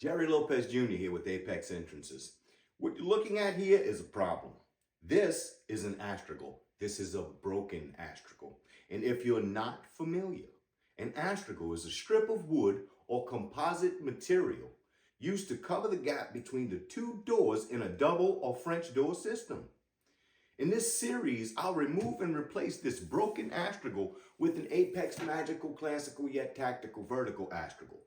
Jerry Lopez Jr. here with Apex Entrances. What you're looking at here is a problem. This is an Astragal. This is a broken Astragal. And if you're not familiar, an Astragal is a strip of wood or composite material used to cover the gap between the two doors in a double or French door system. In this series, I'll remove and replace this broken Astragal with an Apex magical, classical, yet tactical vertical Astragal.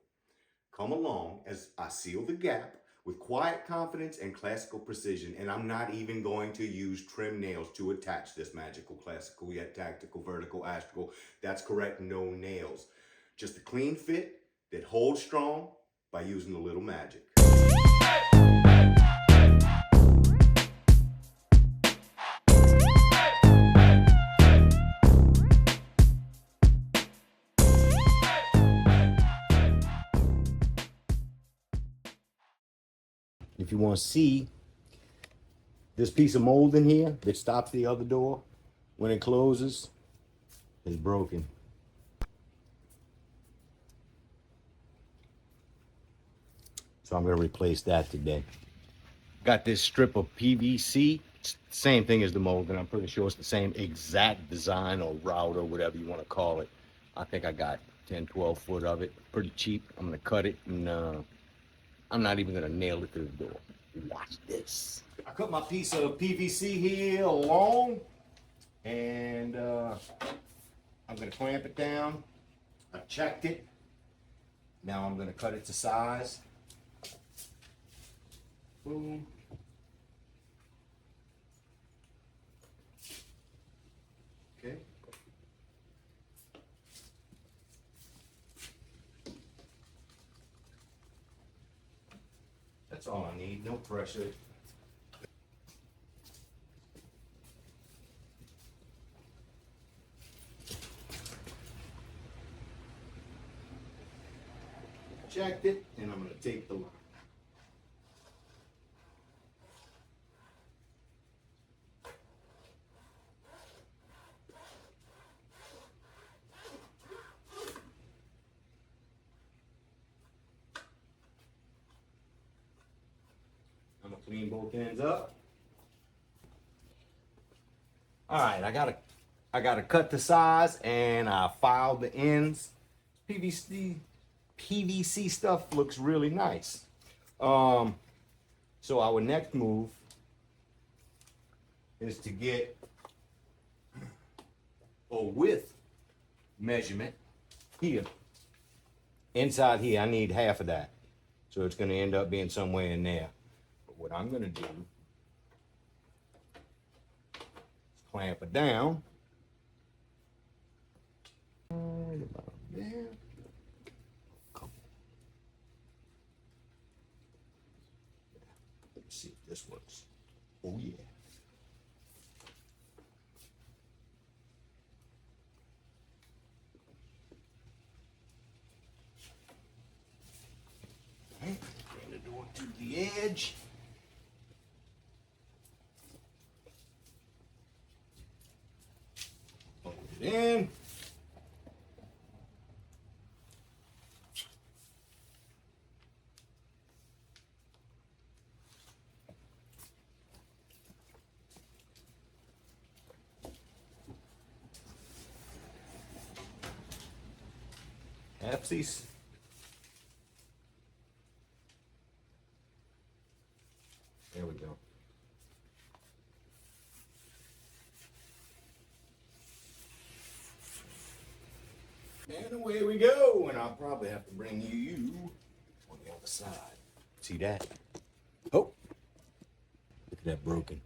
Come along as I seal the gap with quiet confidence and classical precision, and I'm not even going to use trim nails to attach this magical, classical, yet tactical vertical Astragal. That's correct, no nails. Just a clean fit that holds strong by using a little magic. If you want to see this piece of mold in here that stops the other door when it closes, is broken. So I'm going to replace that today. Got this strip of PVC, same thing as the mold, and I'm pretty sure it's the same exact design or route or whatever you want to call it. I think I got 10, 12 foot of it. Pretty cheap. I'm going to cut it, and I'm not even going to nail it to the door. Watch this. I cut my piece of PVC here along, and I'm going to clamp it down. I checked it. Now I'm going to cut it to size. Boom. Okay. That's all I need, no pressure. Checked it, and I'm going to take the line. I'm gonna clean both ends up. All right, I gotta cut the size, and I filed the ends. PVC stuff looks really nice. So our next move is to get a width measurement here. Inside here, I need half of that. So it's gonna end up being somewhere in there. But what I'm gonna do is clamp it down. Right about there. Let's see if this works. Oh yeah. Okay, bring the door to the edge. Hold it in. Halfsies. There we go. And away we go. And I'll probably have to bring you on the other side. See that? Oh, look at that broken.